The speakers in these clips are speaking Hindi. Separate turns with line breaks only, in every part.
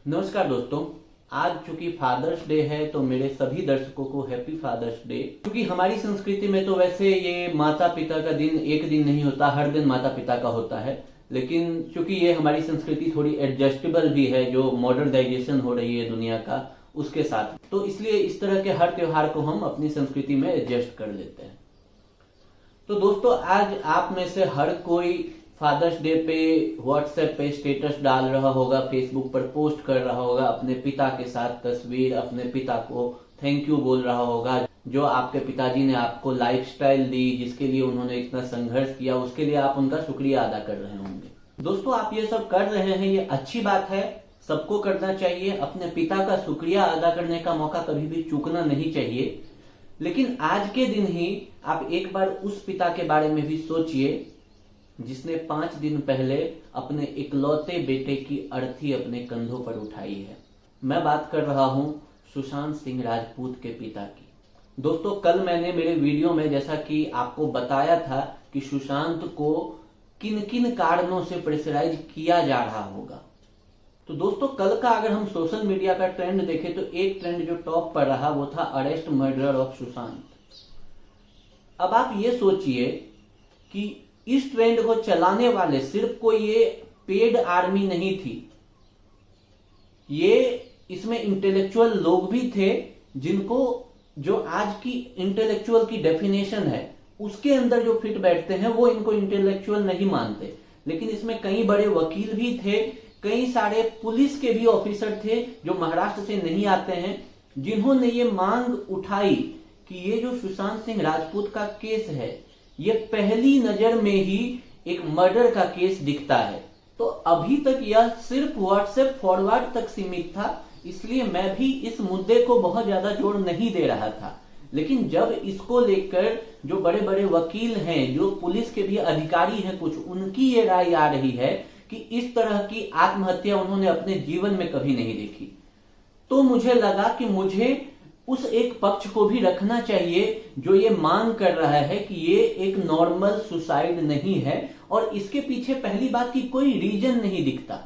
नमस्कार दोस्तों। आज चूंकि फादर्स डे है तो मेरे सभी दर्शकों को हैप्पी फादर्स डे। क्योंकि हमारी संस्कृति में तो वैसे ये माता पिता का दिन एक दिन नहीं होता, हर दिन माता पिता का होता है। लेकिन चूंकि ये हमारी संस्कृति थोड़ी एडजस्टेबल भी है, जो मॉडर्नाइजेशन हो रही है दुनिया का उसके साथ, तो इसलिए इस तरह के हर त्योहार को हम अपनी संस्कृति में एडजस्ट कर लेते हैं। तो दोस्तों, आज आप में से हर कोई फादर्स डे पे व्हाट्सएप पे स्टेटस डाल रहा होगा, फेसबुक पर पोस्ट कर रहा होगा, अपने पिता के साथ तस्वीर, अपने पिता को थैंक यू बोल रहा होगा। जो आपके पिताजी ने आपको लाइफस्टाइल दी, जिसके लिए उन्होंने इतना संघर्ष किया, उसके लिए आप उनका शुक्रिया अदा कर रहे होंगे। दोस्तों, आप ये सब कर रहे हैं, ये अच्छी बात है, सबको करना चाहिए। अपने पिता का शुक्रिया अदा करने का मौका कभी भी चूकना नहीं चाहिए। लेकिन आज के दिन ही आप एक बार उस पिता के बारे में भी सोचिए जिसने 5 दिन पहले अपने इकलौते बेटे की अर्थी अपने कंधों पर उठाई है। मैं बात कर रहा हूं सुशांत सिंह राजपूत के पिता की। दोस्तों, कल मैंने मेरे वीडियो में जैसा कि आपको बताया था कि सुशांत को किन किन कारणों से प्रेशराइज किया जा रहा होगा। तो दोस्तों, कल का अगर हम सोशल मीडिया का ट्रेंड देखें तो एक ट्रेंड जो टॉप पर रहा वो था अरेस्ट मर्डर ऑफ सुशांत। अब आप ये सोचिए कि इस ट्रेंड को चलाने वाले सिर्फ कोई ये पेड आर्मी नहीं थी, ये इसमें इंटेलेक्चुअल लोग भी थे जिनको जो आज की इंटेलेक्चुअल की डेफिनेशन है उसके अंदर जो फिट बैठते हैं वो इनको इंटेलेक्चुअल नहीं मानते। लेकिन इसमें कई बड़े वकील भी थे, कई सारे पुलिस के भी ऑफिसर थे जो महाराष्ट्र से नहीं आते हैं, जिन्होंने ये मांग उठाई कि ये जो सुशांत सिंह राजपूत का केस है ये पहली नजर में ही एक मर्डर का केस दिखता है। तो अभी तक यह सिर्फ व्हाट्सएप फॉरवर्ड तक सीमित था, इसलिए मैं भी इस मुद्दे को बहुत ज्यादा जोर नहीं दे रहा था। लेकिन जब इसको लेकर जो बड़े बड़े वकील हैं, जो पुलिस के भी अधिकारी हैं कुछ, उनकी ये राय आ रही है कि इस तरह की आत्महत्या उन्होंने अपने जीवन में कभी नहीं देखी, तो मुझे लगा कि मुझे उस एक पक्ष को भी रखना चाहिए जो ये मांग कर रहा है कि ये एक नॉर्मल सुसाइड नहीं है और इसके पीछे पहली बात की कोई रीजन नहीं दिखता।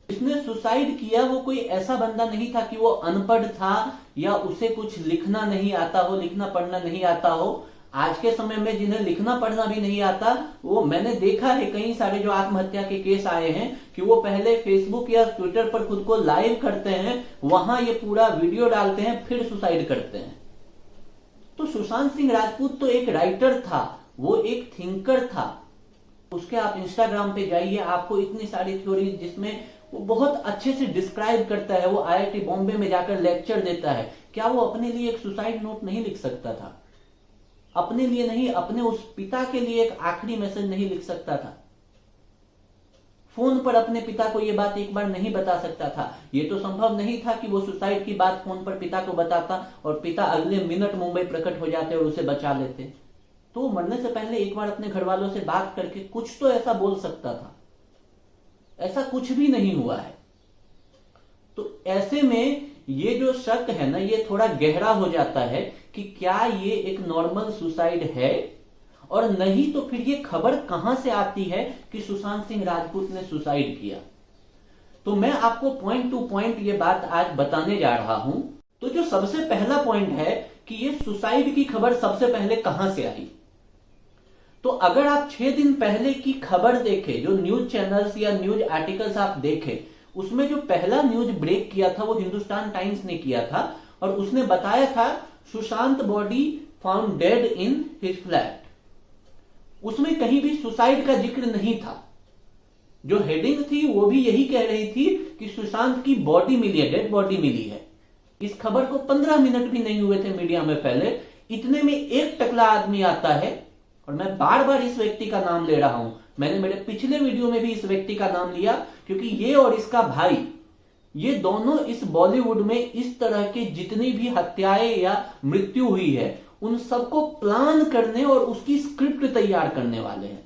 जिसने सुसाइड किया वो कोई ऐसा बंदा नहीं था कि वो अनपढ़ था या उसे कुछ लिखना नहीं आता हो, लिखना पढ़ना नहीं आता हो। आज के समय में जिन्हें लिखना पढ़ना भी नहीं आता, वो मैंने देखा है कई सारे जो आत्महत्या के केस आए हैं कि वो पहले फेसबुक या ट्विटर पर खुद को लाइव करते हैं, वहां ये पूरा वीडियो डालते हैं, फिर सुसाइड करते हैं। तो सुशांत सिंह राजपूत तो एक राइटर था, वो एक थिंकर था। उसके आप इंस्टाग्राम पे जाइए, आपको इतनी सारी थ्योरी जिसमें वो बहुत अच्छे से डिस्क्राइब करता है। वो आईआईटी बॉम्बे में जाकर लेक्चर देता है। क्या वो अपने लिए एक सुसाइड नोट नहीं लिख सकता था? अपने लिए नहीं, अपने उस पिता के लिए एक आखिरी मैसेज नहीं लिख सकता था? फोन पर अपने पिता को यह बात एक बार नहीं बता सकता था? यह तो संभव नहीं था कि वो सुसाइड की बात फोन पर पिता को बताता और पिता अगले मिनट मुंबई प्रकट हो जाते और उसे बचा लेते। तो मरने से पहले एक बार अपने घर वालों से बात करके कुछ तो ऐसा बोल सकता था। ऐसा कुछ भी नहीं हुआ है। तो ऐसे में ये जो शक है ना, ये थोड़ा गहरा हो जाता है कि क्या ये एक नॉर्मल सुसाइड है, और नहीं तो फिर ये खबर कहां से आती है कि सुशांत सिंह राजपूत ने सुसाइड किया। तो मैं आपको पॉइंट टू पॉइंट ये बात आज बताने जा रहा हूं। तो जो सबसे पहला पॉइंट है कि ये सुसाइड की खबर सबसे पहले कहां से आई। तो अगर आप 6 दिन पहले की खबर देखें, जो न्यूज चैनल्स या न्यूज आर्टिकल्स आप देखें, उसमें जो पहला न्यूज ब्रेक किया था वो हिंदुस्तान टाइम्स ने किया था और उसने बताया था Sushant body found dead in his flat. उसमें कहीं भी सुसाइड का जिक्र नहीं था। जो हेडिंग थी वो भी यही कह रही थी कि सुशांत की बॉडी मिली है, डेड बॉडी मिली है। इस खबर को 15 मिनट भी नहीं हुए थे मीडिया में फैले, इतने में एक टकला आदमी आता है, और मैं बार बार इस व्यक्ति का नाम ले रहा हूं, मैंने मेरे पिछले वीडियो में भी इस व्यक्ति का नाम लिया, क्योंकि ये और इसका भाई, ये दोनों इस बॉलीवुड में इस तरह की जितनी भी हत्याएं या मृत्यु हुई है उन सबको प्लान करने और उसकी स्क्रिप्ट तैयार करने वाले हैं।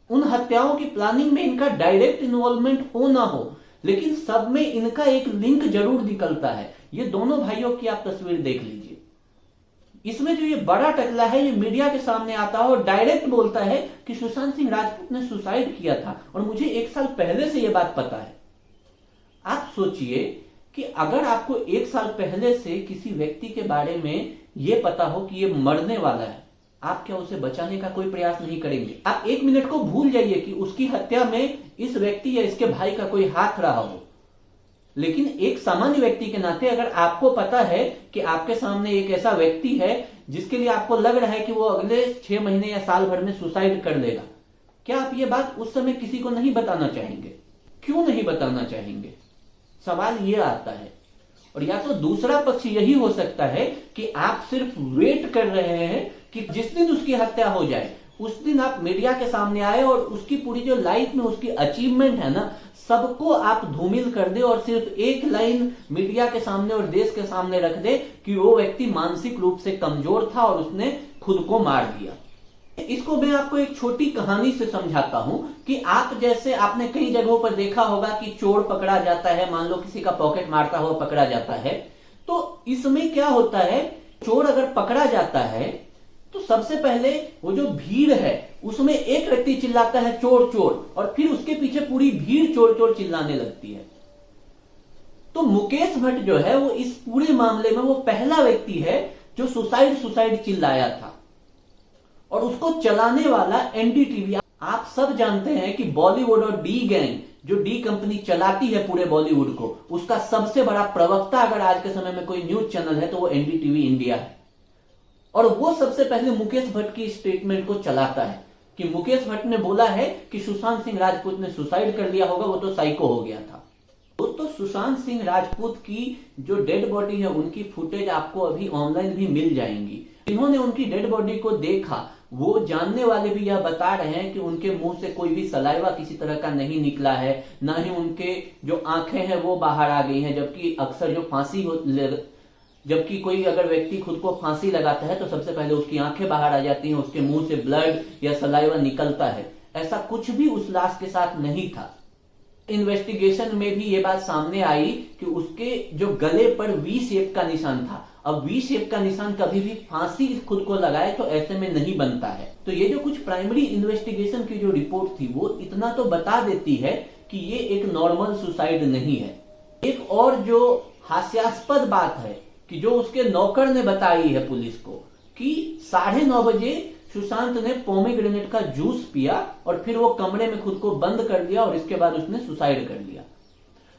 उन हत्याओं की प्लानिंग में इनका डायरेक्ट इन्वॉल्वमेंट हो ना हो, लेकिन सब में इनका एक लिंक जरूर निकलता है। ये दोनों भाइयों की आप तस्वीर देख लीजिए। इसमें जो ये बड़ा टकला है ये मीडिया के सामने आता है और डायरेक्ट बोलता है कि सुशांत सिंह राजपूत ने सुसाइड किया था, और मुझे 1 साल पहले से ये बात पता है। आप सोचिए कि अगर आपको 1 साल पहले से किसी व्यक्ति के बारे में यह पता हो कि ये मरने वाला है, आप क्या उसे बचाने का कोई प्रयास नहीं करेंगे? आप 1 मिनट को भूल जाइए कि उसकी हत्या में इस व्यक्ति या इसके भाई का कोई हाथ रहा हो, लेकिन एक सामान्य व्यक्ति के नाते अगर आपको पता है कि आपके सामने एक ऐसा व्यक्ति है जिसके लिए आपको लग रहा है कि वो अगले 6 महीने या साल भर में सुसाइड कर लेगा, क्या आप ये बात उस समय किसी को नहीं बताना चाहेंगे? क्यों नहीं बताना चाहेंगे? सवाल ये आता है। और या तो दूसरा पक्ष यही हो सकता है कि आप सिर्फ वेट कर रहे हैं कि जिस दिन उसकी हत्या हो जाए उस दिन आप मीडिया के सामने आए और उसकी पूरी जो लाइफ में उसकी अचीवमेंट है ना, सबको आप धूमिल कर दे और सिर्फ एक लाइन मीडिया के सामने और देश के सामने रख दे कि वो व्यक्ति मानसिक रूप से कमजोर था और उसने खुद को मार दिया। इसको मैं आपको एक छोटी कहानी से समझाता हूं कि आप जैसे आपने कई जगहों पर देखा होगा कि चोर पकड़ा जाता है, मान लो किसी का पॉकेट मारता हुआ पकड़ा जाता है, तो इसमें क्या होता है, चोर अगर पकड़ा जाता है तो सबसे पहले वो जो भीड़ है उसमें एक व्यक्ति चिल्लाता है चोर चोर, और फिर उसके पीछे पूरी भीड़ चोर चोर चिल्लाने लगती है। तो मुकेश भट्ट जो है वो इस पूरे मामले में वो पहला व्यक्ति है जो सुसाइड सुसाइड चिल्लाया था, और उसको चलाने वाला एनडीटीवी। आप सब जानते हैं कि बॉलीवुड और डी गैंग, जो डी कंपनी चलाती है पूरे बॉलीवुड को, उसका सबसे बड़ा प्रवक्ता अगर आज के समय में कोई न्यूज चैनल है तो वो एनडीटीवी इंडिया है। और वो सबसे पहले मुकेश भट्ट की स्टेटमेंट को चलाता है कि मुकेश भट्ट ने बोला है कि सुशांत सिंह राजपूत ने सुसाइड कर लिया होगा, वो तो साइको हो गया था। दोस्तों, सुशांत सिंह राजपूत की जो डेड बॉडी है उनकी फुटेज आपको अभी ऑनलाइन भी मिल जाएंगी। जिन्होंने उनकी डेड बॉडी को देखा वो जानने वाले भी यह बता रहे हैं कि उनके मुंह से कोई भी सलाइवा किसी तरह का नहीं निकला है, ना ही उनके जो आंखें हैं वो बाहर आ गई हैं। जबकि अक्सर जो जबकि कोई अगर व्यक्ति खुद को फांसी लगाता है तो सबसे पहले उसकी आंखें बाहर आ जाती हैं, उसके मुंह से ब्लड या सलाइवा निकलता है। ऐसा कुछ भी उस लाश के साथ नहीं था। इन्वेस्टिगेशन में भी ये बात सामने आई कि उसके जो गले पर वी शेप का निशान था। अब वी शेप का निशान कभी भी फांसी खुद को लगाए तो ऐसे में नहीं बनता है। तो ये जो कुछ प्राइमरी इन्वेस्टिगेशन की जो रिपोर्ट थी वो इतना तो बता देती है कि ये एक नॉर्मल सुसाइड नहीं है। एक और जो हास्यास्पद बात है कि जो उसके नौकर ने बताई है पुलिस को कि 9:30 बजे सुशांत ने पोमेग्रेनेट का जूस पिया और फिर वो कमरे में खुद को बंद कर दिया और इसके बाद उसने सुसाइड कर लिया।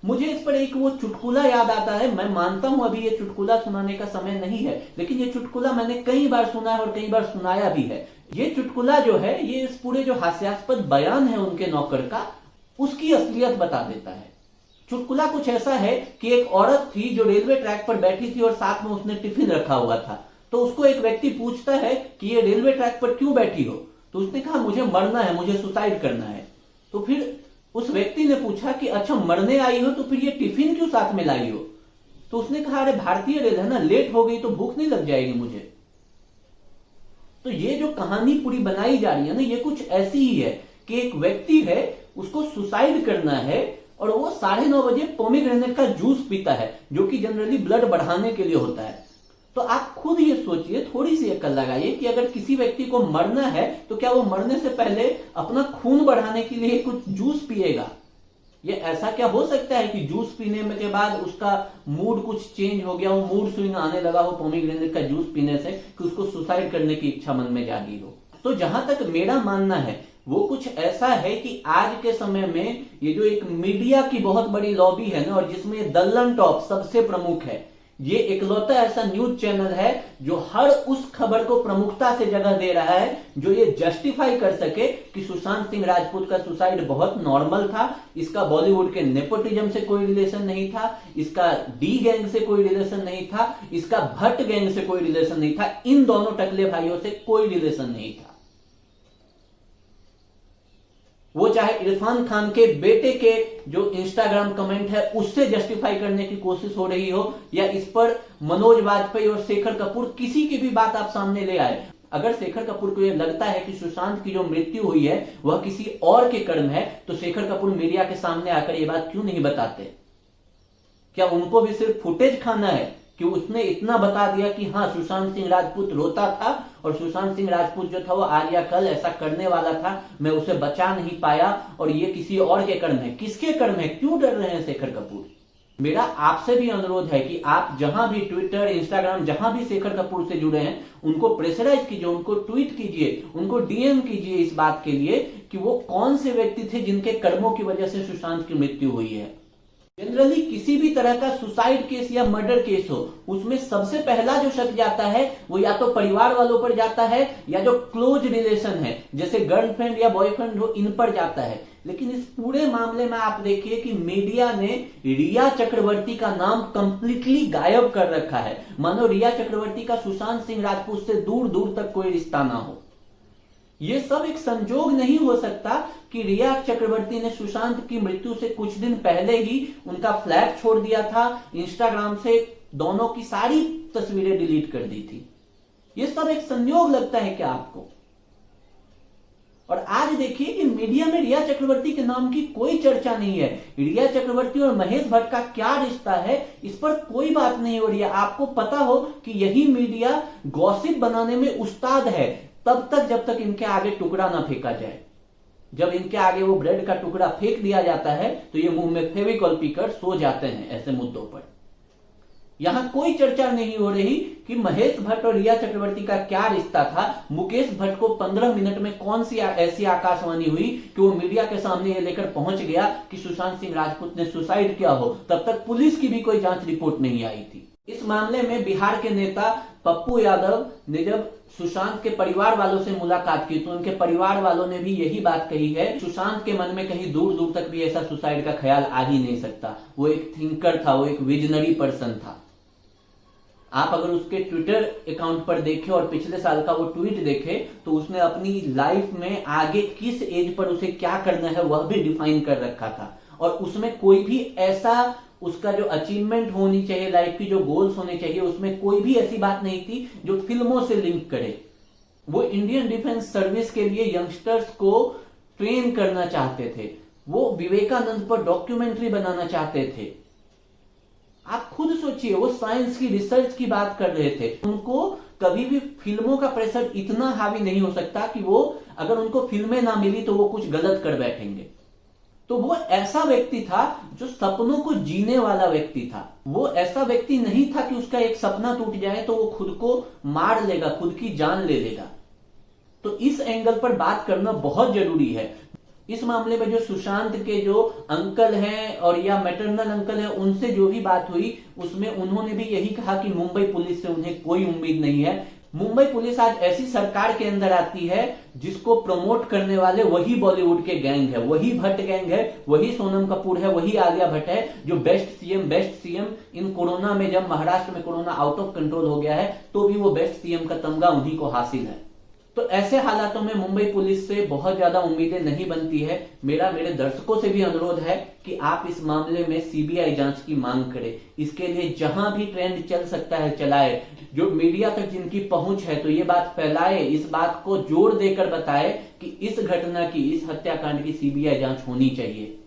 मुझे इस पर एक वो चुटकुला याद आता है। मैं मानता हूं अभी ये चुटकुला सुनाने का समय नहीं है, लेकिन ये चुटकुला मैंने कई बार सुना है और कई बार सुनाया भी है। ये चुटकुला जो है ये इस पूरे जो हास्यास्पद बयान है उनके नौकर का, उसकी असलियत बता देता है। चुटकुला कुछ ऐसा है कि एक औरत थी जो रेलवे ट्रैक पर बैठी थी और साथ में उसने टिफिन रखा हुआ था। तो उसको एक व्यक्ति पूछता है कि ये रेलवे ट्रैक पर क्यों बैठी हो? तो उसने कहा मुझे मरना है, मुझे सुसाइड करना है। तो फिर उस व्यक्ति ने पूछा कि अच्छा मरने आई हो तो फिर ये टिफिन क्यों साथ में लाई हो? तो उसने कहा अरे भारतीय रेल है ना, लेट हो गई तो भूख नहीं लग जाएगी मुझे। तो ये जो कहानी पूरी बनाई जा रही है ना, ये कुछ ऐसी ही है कि एक व्यक्ति है उसको सुसाइड करना है और वो 9:30 बजे पोमेग्रेनेट का जूस पीता है जो कि जनरली ब्लड बढ़ाने के लिए होता है। तो आप खुद ये सोचिए, थोड़ी सी अक्ल लगाइए कि अगर किसी व्यक्ति को मरना है तो क्या वो मरने से पहले अपना खून बढ़ाने के लिए कुछ जूस पिएगा? ये ऐसा क्या हो सकता है कि जूस पीने के बाद उसका मूड कुछ चेंज हो गया हो, मूड स्विंग आने लगा हो पोमेग्रेनेट का जूस पीने से कि उसको सुसाइड करने की इच्छा मन में जागी हो? तो जहां तक मेरा मानना है वो कुछ ऐसा है कि आज के समय में ये जो एक मीडिया की बहुत बड़ी लॉबी है ना, और जिसमें दल्लन टॉप सबसे प्रमुख है, ये इकलौता ऐसा न्यूज चैनल है जो हर उस खबर को प्रमुखता से जगह दे रहा है जो ये जस्टिफाई कर सके कि सुशांत सिंह राजपूत का सुसाइड बहुत नॉर्मल था, इसका बॉलीवुड के नेपोटिज्म से कोई रिलेशन नहीं था, इसका डी गैंग से कोई रिलेशन नहीं था, इसका भट्ट गैंग से कोई रिलेशन नहीं था, इन दोनों टकले भाइयों से कोई रिलेशन नहीं था। वो चाहे इरफान खान के बेटे के जो इंस्टाग्राम कमेंट है उससे जस्टिफाई करने की कोशिश हो रही हो, या इस पर मनोज वाजपेयी और शेखर कपूर किसी की भी बात आप सामने ले आए। अगर शेखर कपूर को यह लगता है कि सुशांत की जो मृत्यु हुई है वह किसी और के कर्म है तो शेखर कपूर मीडिया के सामने आकर यह बात क्यों नहीं बताते? क्या उनको भी सिर्फ फुटेज खाना है कि उसने इतना बता दिया कि हाँ सुशांत सिंह राजपूत रोता था और सुशांत सिंह राजपूत जो था वो आज या कल ऐसा करने वाला था, मैं उसे बचा नहीं पाया और ये किसी और के कर्म है। किसके कर्म है? क्यों डर रहे हैं शेखर कपूर? मेरा आपसे भी अनुरोध है कि आप जहां भी ट्विटर, इंस्टाग्राम, जहां भी शेखर कपूर से जुड़े हैं, उनको प्रेशराइज कीजिए, उनको ट्वीट कीजिए, उनको डीएम कीजिए इस बात के लिए कि वो कौन से व्यक्ति थे जिनके कर्मों की वजह से सुशांत की मृत्यु हुई है। जनरली किसी भी तरह का सुसाइड केस या मर्डर केस हो, उसमें सबसे पहला जो शक जाता है वो या तो परिवार वालों पर जाता है या जो क्लोज रिलेशन है जैसे गर्लफ्रेंड या बॉयफ्रेंड हो, इन पर जाता है। लेकिन इस पूरे मामले में आप देखिए कि मीडिया ने रिया चक्रवर्ती का नाम कंप्लीटली गायब कर रखा है, मानो रिया चक्रवर्ती का सुशांत सिंह राजपूत से दूर दूर तक कोई रिश्ता ना हो। ये सब एक संजोग नहीं हो सकता कि रिया चक्रवर्ती ने सुशांत की मृत्यु से कुछ दिन पहले ही उनका फ्लैट छोड़ दिया था, इंस्टाग्राम से दोनों की सारी तस्वीरें डिलीट कर दी थी। ये सब एक संयोग लगता है क्या आपको? और आज देखिए कि मीडिया में रिया चक्रवर्ती के नाम की कोई चर्चा नहीं है। रिया चक्रवर्ती और महेश भट्ट का क्या रिश्ता है, इस पर कोई बात नहीं हो रही है। आपको पता हो कि यही मीडिया गॉसिप बनाने में उस्ताद है तब तक जब तक इनके आगे टुकड़ा ना फेंका जाए। जब इनके आगे वो ब्रेड का टुकड़ा फेंक दिया जाता है तो ये मुंह में फेविकॉल पीकर सो जाते हैं ऐसे मुद्दों पर। यहां कोई चर्चा नहीं हो रही कि महेश भट्ट और रिया चक्रवर्ती का क्या रिश्ता था। मुकेश भट्ट को 15 मिनट में कौन सी ऐसी आकाशवाणी हुई कि वो मीडिया के सामने ये लेकर पहुंच गया कि सुशांत सिंह राजपूत ने सुसाइड किया हो। तब तक पुलिस की भी कोई जांच रिपोर्ट नहीं आई थी। इस मामले में बिहार के नेता पप्पू यादव ने जब सुशांत के परिवार वालों से मुलाकात की तो उनके परिवार वालों ने भी यही बात कही है, सुशांत के मन में कहीं दूर दूर तक भी ऐसा सुसाइड का ख्याल आ ही नहीं सकता। वो एक थिंकर था, वो एक विजनरी पर्सन था। आप अगर उसके ट्विटर अकाउंट पर देखें और पिछले साल का वो ट्वीट देखें तो उसने अपनी लाइफ में आगे किस एज पर उसे क्या करना है वह भी डिफाइन कर रखा था। और उसमें कोई भी ऐसा उसका जो अचीवमेंट होनी चाहिए, लाइफ की जो गोल्स होने चाहिए, उसमें कोई भी ऐसी बात नहीं थी जो फिल्मों से लिंक करे। वो इंडियन डिफेंस सर्विस के लिए यंगस्टर्स को ट्रेन करना चाहते थे, वो विवेकानंद पर डॉक्यूमेंट्री बनाना चाहते थे। आप खुद सोचिए, वो साइंस की रिसर्च की बात कर रहे थे। उनको कभी भी फिल्मों का प्रेशर इतना हावी नहीं हो सकता कि वो अगर उनको फिल्में ना मिली तो वो कुछ गलत कर बैठेंगे। तो वो ऐसा व्यक्ति था जो सपनों को जीने वाला व्यक्ति था। वो ऐसा व्यक्ति नहीं था कि उसका एक सपना टूट जाए तो वो खुद को मार लेगा, खुद की जान ले लेगा। तो इस एंगल पर बात करना बहुत जरूरी है। इस मामले में जो सुशांत के जो अंकल हैं और या मैटरनल अंकल हैं, उनसे जो भी बात हुई उसमें उन्होंने भी यही कहा कि मुंबई पुलिस से उन्हें कोई उम्मीद नहीं है। मुंबई पुलिस आज ऐसी सरकार के अंदर आती है जिसको प्रमोट करने वाले वही बॉलीवुड के गैंग है, वही भट्ट गैंग है, वही सोनम कपूर है, वही आलिया भट्ट है जो बेस्ट सीएम इन कोरोना में, जब महाराष्ट्र में कोरोना आउट ऑफ कंट्रोल हो गया है तो भी वो बेस्ट सीएम का तमगा उन्हीं को हासिल है। तो ऐसे हालातों में मुंबई पुलिस से बहुत ज्यादा उम्मीदें नहीं बनती है। मेरे दर्शकों से भी अनुरोध है कि आप इस मामले में सीबीआई जांच की मांग करें। इसके लिए जहां भी ट्रेंड चल सकता है चलाए, जो मीडिया तक जिनकी पहुंच है तो ये बात फैलाए, इस बात को जोर देकर बताए कि इस घटना की, इस हत्याकांड की सीबीआई जांच होनी चाहिए।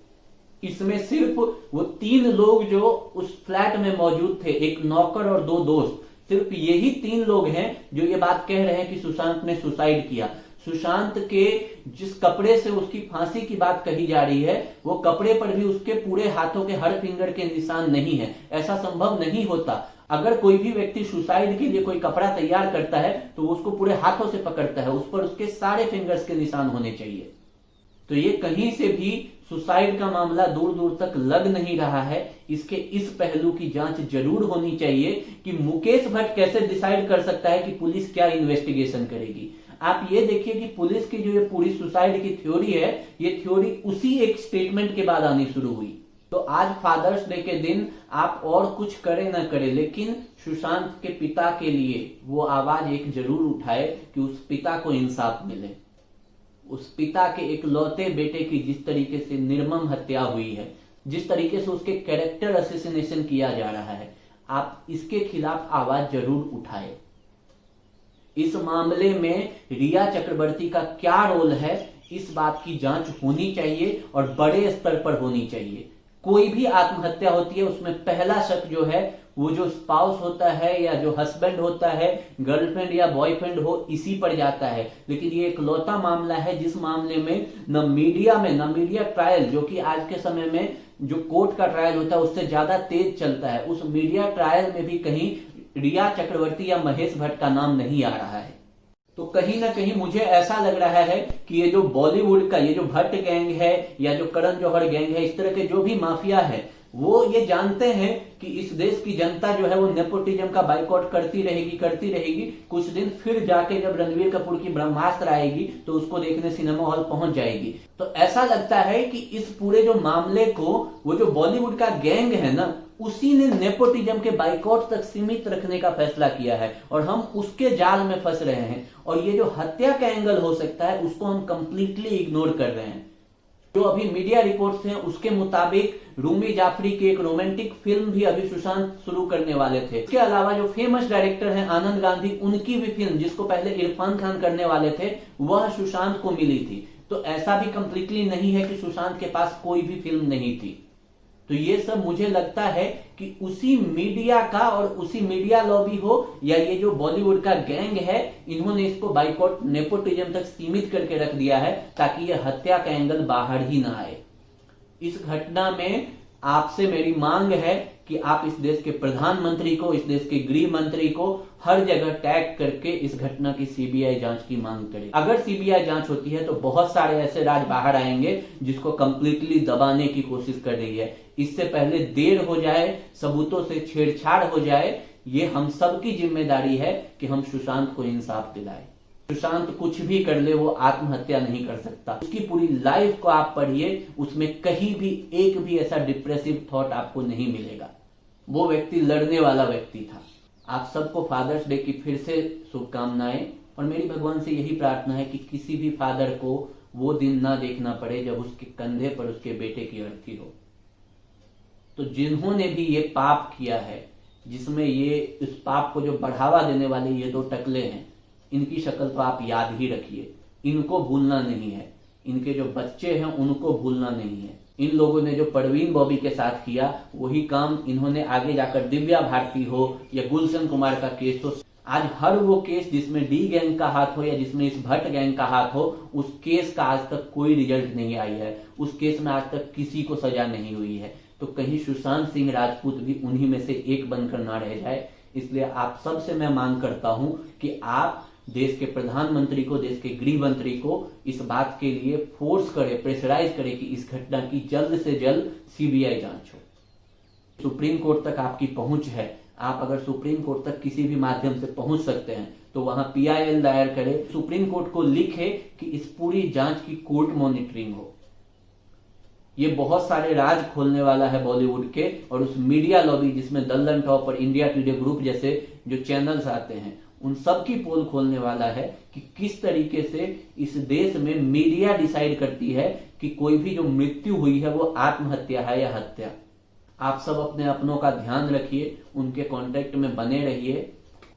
इसमें सिर्फ वो 3 लोग जो उस फ्लैट में मौजूद थे, एक नौकर और 2 दोस्त, सिर्फ यही 3 लोग हैं जो ये बात कह रहे हैं कि सुशांत ने सुसाइड किया। सुशांत के जिस कपड़े से उसकी फांसी की बात कही जा रही है वो कपड़े पर भी उसके पूरे हाथों के हर फिंगर के निशान नहीं है। ऐसा संभव नहीं होता। अगर कोई भी व्यक्ति सुसाइड के लिए कोई कपड़ा तैयार करता है तो उसको पूरे हाथों से पकड़ता है, उस पर उसके सारे फिंगर्स के निशान होने चाहिए। तो ये कहीं से भी सुसाइड का मामला दूर दूर तक लग नहीं रहा है। इसके इस पहलू की जांच जरूर होनी चाहिए कि मुकेश भट्ट कैसे डिसाइड कर सकता है कि पुलिस क्या इन्वेस्टिगेशन करेगी। आप ये देखिए कि पुलिस की जो ये पूरी सुसाइड की थ्योरी है, ये थ्योरी उसी एक स्टेटमेंट के बाद आनी शुरू हुई। तो आज फादर्स डे के दिन आप और कुछ करें ना करें, लेकिन सुशांत के पिता के लिए वो आवाज एक जरूर उठाए कि उस पिता को इंसाफ मिले। उस पिता के इकलौते बेटे की जिस तरीके से निर्मम हत्या हुई है, जिस तरीके से उसके कैरेक्टर असैसिनेशन किया जा रहा है, आप इसके खिलाफ आवाज जरूर उठाए। इस मामले में रिया चक्रवर्ती का क्या रोल है, इस बात की जांच होनी चाहिए और बड़े स्तर पर होनी चाहिए। कोई भी आत्महत्या होती है उसमें पहला शक जो है वो जो स्पाउस होता है या जो हस्बैंड होता है, गर्लफ्रेंड या बॉयफ्रेंड हो, इसी पर जाता है। लेकिन ये एक लौता मामला है जिस मामले में न मीडिया ट्रायल, जो कि आज के समय में जो कोर्ट का ट्रायल होता है उससे ज्यादा तेज चलता है, उस मीडिया ट्रायल में भी कहीं रिया चक्रवर्ती या महेश भट्ट का नाम नहीं आ रहा है। तो कहीं ना कहीं मुझे ऐसा लग रहा है कि ये जो बॉलीवुड का ये जो भट्ट गैंग है या जो करण जौहर गैंग है, इस तरह के जो भी माफिया है, वो ये जानते हैं कि इस देश की जनता जो है वो नेपोटिज्म का बाइकआउट करती रहेगी। कुछ दिन फिर जाके जब रणवीर कपूर की ब्रह्मास्त्र आएगी तो उसको देखने सिनेमा हॉल पहुंच जाएगी। तो ऐसा लगता है कि इस पूरे जो मामले को वो जो बॉलीवुड का गैंग है ना, उसी ने नेपोटिज्म के बाइकआउट तक सीमित रखने का फैसला किया है और हम उसके जाल में फंस रहे हैं। और ये जो हत्या का एंगल हो सकता है उसको हम कंप्लीटली इग्नोर कर रहे हैं। जो अभी मीडिया रिपोर्ट्स हैं उसके मुताबिक रूमी जाफरी की एक रोमांटिक फिल्म भी अभी सुशांत शुरू करने वाले थे। इसके अलावा जो फेमस डायरेक्टर हैं आनंद गांधी, उनकी भी फिल्म जिसको पहले इरफान खान करने वाले थे वह सुशांत को मिली थी। तो ऐसा भी कंप्लीटली नहीं है कि सुशांत के पास कोई भी फिल्म नहीं थी। तो ये सब मुझे लगता है कि उसी मीडिया का और उसी मीडिया लॉबी हो या ये जो बॉलीवुड का गैंग है, इन्होंने इसको बाइकआउट नेपोटिज्म तक सीमित करके रख दिया है ताकि ये हत्या का एंगल बाहर ही ना आए। इस घटना में आपसे मेरी मांग है कि आप इस देश के प्रधानमंत्री को, इस देश के गृह मंत्री को हर जगह टैग करके इस घटना की सीबीआई जांच की मांग करें। अगर सीबीआई जांच होती है तो बहुत सारे ऐसे राज बाहर आएंगे जिसको कंप्लीटली दबाने की कोशिश कर रही है। इससे पहले देर हो जाए, सबूतों से छेड़छाड़ हो जाए, ये हम सबकी जिम्मेदारी है कि हम सुशांत को इंसाफ दिलाएं। सुशांत कुछ भी कर ले, वो आत्महत्या नहीं कर सकता। उसकी पूरी लाइफ को आप पढ़िए, उसमें कहीं भी एक भी ऐसा डिप्रेसिव थॉट आपको नहीं मिलेगा। वो व्यक्ति लड़ने वाला व्यक्ति था। आप सबको फादर्स डे की फिर से शुभकामनाएं और मेरी भगवान से यही प्रार्थना है कि किसी भी फादर को वो दिन ना देखना पड़े जब उसके कंधे पर उसके बेटे की अर्थी हो। तो जिन्होंने भी ये पाप किया है, जिसमें ये इस पाप को जो बढ़ावा देने वाले ये दो टकले हैं, इनकी शक्ल तो आप याद ही रखिए। इनको भूलना नहीं है, इनके जो बच्चे हैं उनको भूलना नहीं है। इन लोगों ने जो परवीन बॉबी के साथ किया वही काम इन्होंने आगे जाकर दिव्या भारती हो या गुलशन कुमार का केस हो, आज हर वो केस जिसमें डी गैंग का हाथ हो या जिसमें इस भट्ट गैंग का हाथ हो, उस केस का आज तक कोई रिजल्ट नहीं आई है। उस केस में आज तक किसी को सजा नहीं हुई है। तो कहीं सुशांत सिंह राजपूत भी उन्हीं में से एक बनकर ना रह जाए। इसलिए आप सबसे मैं मांग करता हूं कि आप देश के प्रधानमंत्री को, देश के गृह मंत्री को इस बात के लिए फोर्स करे, प्रेशराइज करे कि इस घटना की जल्द से जल्द सीबीआई जांच हो। सुप्रीम कोर्ट तक आपकी पहुंच है, आप अगर सुप्रीम कोर्ट तक किसी भी माध्यम से पहुंच सकते हैं तो वहां PIL दायर करे, सुप्रीम कोर्ट को लिखे कि इस पूरी जांच की कोर्ट मॉनिटरिंग हो। ये बहुत सारे राज खोलने वाला है बॉलीवुड के और उस मीडिया लॉबी जिसमें दल्लन टॉप और इंडिया टुडे ग्रुप जैसे जो चैनल्स आते हैं, उन सब की पोल खोलने वाला है कि किस तरीके से इस देश में मीडिया डिसाइड करती है कि कोई भी जो मृत्यु हुई है वो आत्महत्या है या हत्या। आप सब अपने अपनों का ध्यान रखिए, उनके कांटेक्ट में बने रहिए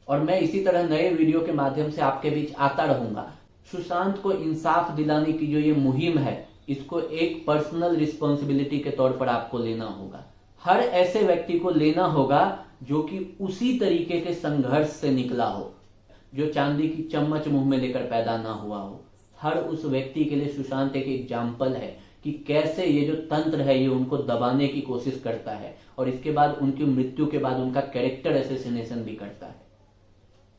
और मैं इसी तरह नए वीडियो के माध्यम से आपके बीच आता रहूंगा। सुशांत को इंसाफ दिलाने की जो ये मुहिम है, इसको एक पर्सनल रिस्पॉन्सिबिलिटी के तौर पर आपको लेना होगा। हर ऐसे व्यक्ति को लेना होगा जो कि उसी तरीके के संघर्ष से निकला हो, जो चांदी की चम्मच मुंह में लेकर पैदा ना हुआ हो। हर उस व्यक्ति के लिए सुशांत एक एग्जाम्पल है कि कैसे ये जो तंत्र है ये उनको दबाने की कोशिश करता है और इसके बाद उनकी मृत्यु के बाद उनका कैरेक्टर असैसिनेशन भी करता है।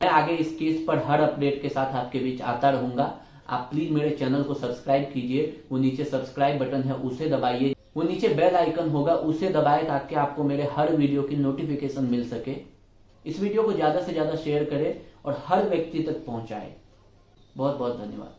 मैं आगे इस केस पर हर अपडेट के साथ आपके बीच आता रहूंगा। आप प्लीज मेरे चैनल को सब्सक्राइब कीजिए, वो नीचे सब्सक्राइब बटन है उसे दबाइए, वो नीचे बेल आइकन होगा उसे दबाएं ताकि आपको मेरे हर वीडियो की नोटिफिकेशन मिल सके। इस वीडियो को ज्यादा से ज्यादा शेयर करें और हर व्यक्ति तक पहुंचाएं। बहुत बहुत धन्यवाद।